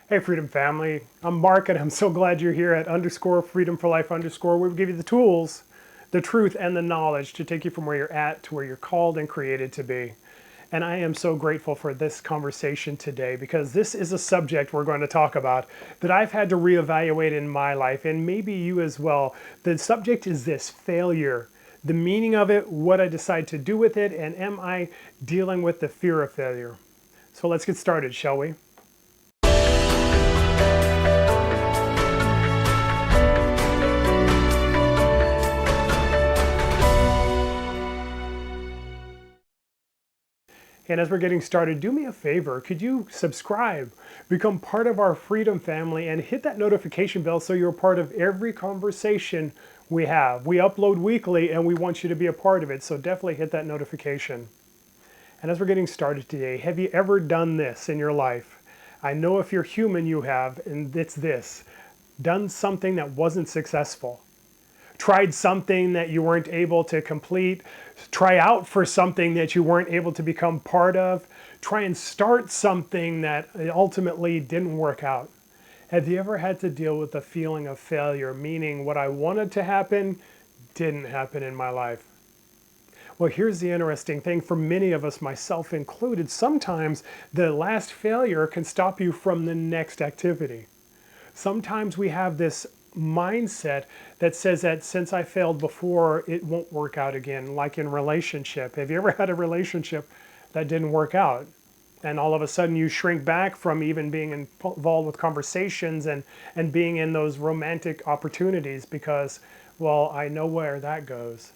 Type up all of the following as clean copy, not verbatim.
Hey, Freedom Family. I'm Mark, and I'm so glad you're here at _Freedom for Life _, where we give you the tools, the truth, and the knowledge to take you from where you're at to where you're called and created to be. And I am so grateful for this conversation today because this is a subject we're going to talk about that I've had to reevaluate in my life, and maybe you as well. The subject is this: failure. The meaning of it, what I decide to do with it, and am I dealing with the fear of failure? So let's get started, shall we? And as we're getting started, do me a favor. Could you subscribe, become part of our Freedom family, and hit that notification bell so you're a part of every conversation we have? We upload weekly and we want you to be a part of it, so definitely hit that notification. And as we're getting started today, have you ever done this in your life? I know if you're human, you have, and it's this: done something that wasn't successful. Tried something that you weren't able to complete, try out for something that you weren't able to become part of, try and start something that ultimately didn't work out. Have you ever had to deal with the feeling of failure, meaning what I wanted to happen didn't happen in my life? Well, here's the interesting thing for many of us, myself included: sometimes the last failure can stop you from the next activity. Sometimes we have this mindset that says that since I failed before, it won't work out again, like in relationship. Have you ever had a relationship that didn't work out? And all of a sudden you shrink back from even being involved with conversations and being in those romantic opportunities because, well, I know where that goes.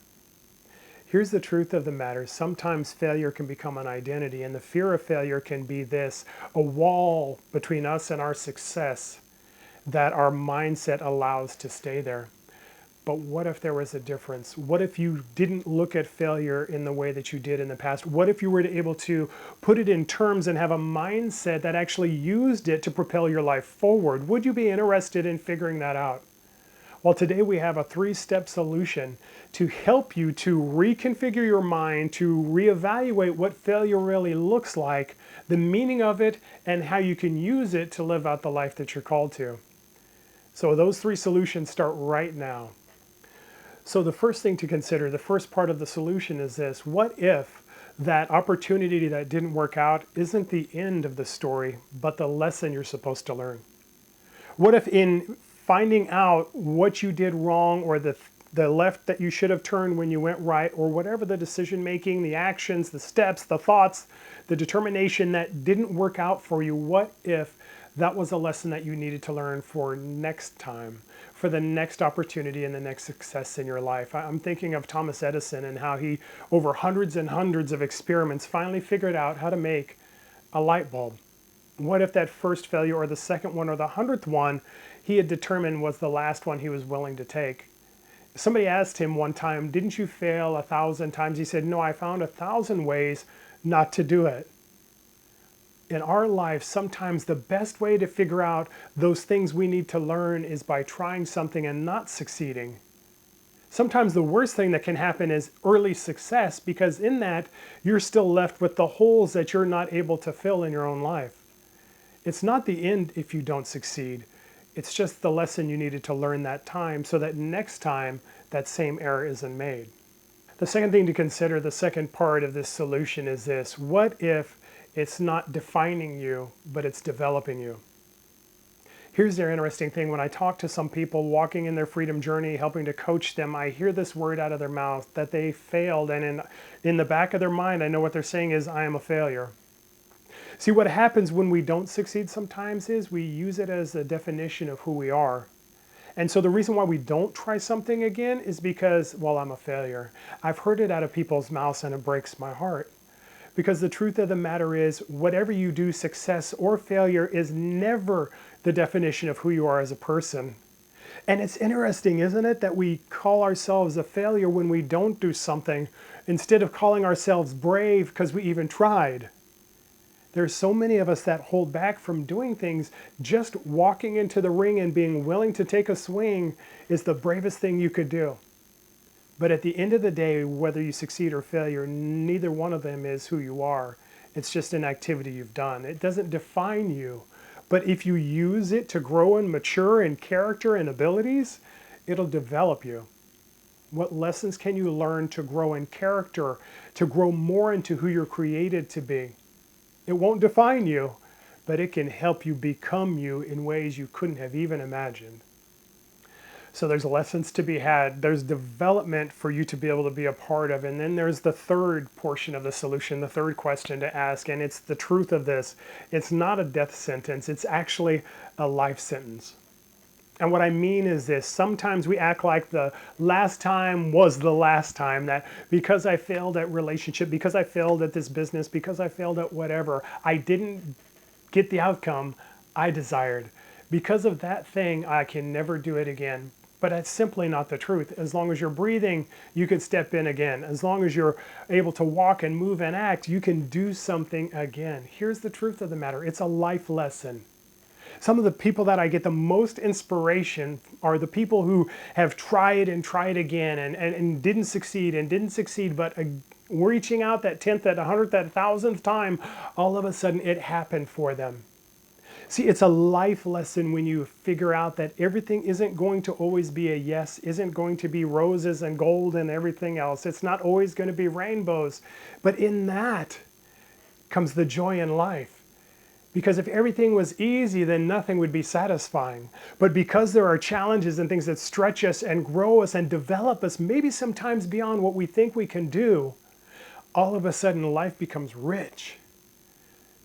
Here's the truth of the matter: sometimes failure can become an identity, and the fear of failure can be this: a wall between us and our success that our mindset allows to stay there. But what if there was a difference? What if you didn't look at failure in the way that you did in the past? What if you were able to put it in terms and have a mindset that actually used it to propel your life forward? Would you be interested in figuring that out? Well, today we have a 3-step solution to help you to reconfigure your mind, to reevaluate what failure really looks like, the meaning of it, and how you can use it to live out the life that you're called to. So those 3 solutions start right now. So the first thing to consider, the first part of the solution is this: what if that opportunity that didn't work out isn't the end of the story, but the lesson you're supposed to learn? What if in finding out what you did wrong, or the left that you should have turned when you went right, or whatever the decision making, the actions, the steps, the thoughts, the determination that didn't work out for you, what if that was a lesson that you needed to learn for next time, for the next opportunity and the next success in your life? I'm thinking of Thomas Edison and how he, over hundreds and hundreds of experiments, finally figured out how to make a light bulb. What if that first failure, or the second one, or the 100th one, he had determined was the last one he was willing to take? Somebody asked him one time, "Didn't you fail 1,000 times?" He said, "No, I found 1,000 ways not to do it." In our life, sometimes the best way to figure out those things we need to learn is by trying something and not succeeding. Sometimes the worst thing that can happen is early success, because in that, you're still left with the holes that you're not able to fill in your own life. It's not the end if you don't succeed. It's just the lesson you needed to learn that time so that next time that same error isn't made. The second thing to consider, the second part of this solution, is this: what if it's not defining you, but it's developing you? Here's the interesting thing: when I talk to some people walking in their freedom journey, helping to coach them, I hear this word out of their mouth that they failed, and in the back of their mind, I know what they're saying is, "I am a failure." See, what happens when we don't succeed sometimes is we use it as a definition of who we are. And so the reason why we don't try something again is because, well, I'm a failure. I've heard it out of people's mouths and it breaks my heart. Because the truth of the matter is, whatever you do, success or failure, is never the definition of who you are as a person. And it's interesting, isn't it, that we call ourselves a failure when we don't do something, instead of calling ourselves brave because we even tried. There's so many of us that hold back from doing things. Just walking into the ring and being willing to take a swing is the bravest thing you could do. But at the end of the day, whether you succeed or failure, neither one of them is who you are. It's just an activity you've done. It doesn't define you. But if you use it to grow and mature in character and abilities, it'll develop you. What lessons can you learn to grow in character, to grow more into who you're created to be? It won't define you, but it can help you become you in ways you couldn't have even imagined. So there's lessons to be had. There's development for you to be able to be a part of. And then there's the third portion of the solution, the third question to ask. And it's the truth of this. It's not a death sentence. It's actually a life sentence. And what I mean is this: sometimes we act like the last time was the last time, that because I failed at relationship, because I failed at this business, because I failed at whatever, I didn't get the outcome I desired. Because of that thing, I can never do it again. But that's simply not the truth. As long as you're breathing, you can step in again. As long as you're able to walk and move and act, you can do something again. Here's the truth of the matter: it's a life lesson. Some of the people that I get the most inspiration are the people who have tried and tried again and didn't succeed, but reaching out that 10th, that 100th, that 1,000th time, all of a sudden it happened for them. See, it's a life lesson when you figure out that everything isn't going to always be a yes, isn't going to be roses and gold and everything else. It's not always going to be rainbows. But in that comes the joy in life. Because if everything was easy, then nothing would be satisfying. But because there are challenges and things that stretch us and grow us and develop us, maybe sometimes beyond what we think we can do, all of a sudden life becomes rich.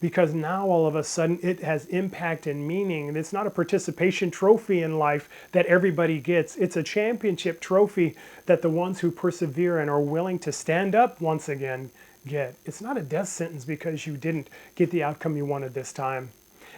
Because now all of a sudden it has impact and meaning. And it's not a participation trophy in life that everybody gets. It's a championship trophy that the ones who persevere and are willing to stand up once again get. It's not a death sentence because you didn't get the outcome you wanted this time.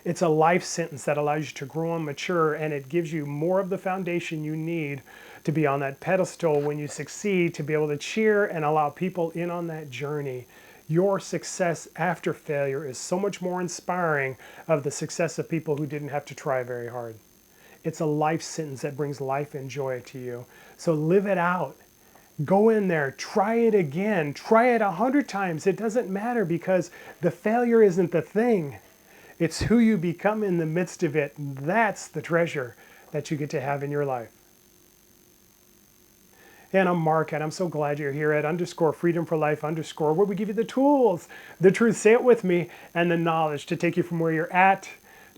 It's a life sentence that allows you to grow and mature, and it gives you more of the foundation you need to be on that pedestal when you succeed, to be able to cheer and allow people in on that journey. Your success after failure is so much more inspiring of the success of people who didn't have to try very hard. It's a life sentence that brings life and joy to you. So live it out. Go in there, try it again, try it 100 times. It doesn't matter, because the failure isn't the thing. It's who you become in the midst of it. That's the treasure that you get to have in your life. And I'm Mark, and I'm so glad you're here at _freedom for life _ where we give you the tools, the truth, say it with me, and the knowledge to take you from where you're at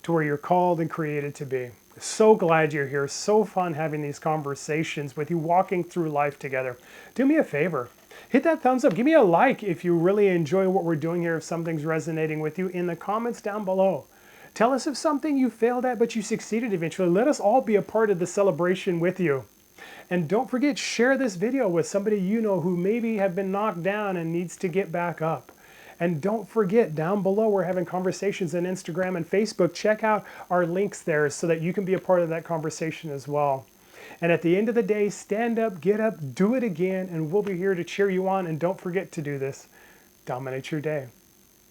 to where you're called and created to be. So glad you're here. So fun having these conversations with you, walking through life together. Do me a favor. Hit that thumbs up. Give me a like if you really enjoy what we're doing here, if something's resonating with you, in the comments down below. Tell us if something you failed at but you succeeded eventually. Let us all be a part of the celebration with you. And don't forget, share this video with somebody you know who maybe have been knocked down and needs to get back up. And don't forget, down below we're having conversations on Instagram and Facebook. Check out our links there so that you can be a part of that conversation as well. And at the end of the day, stand up, get up, do it again, and we'll be here to cheer you on. And don't forget to do this. Dominate your day.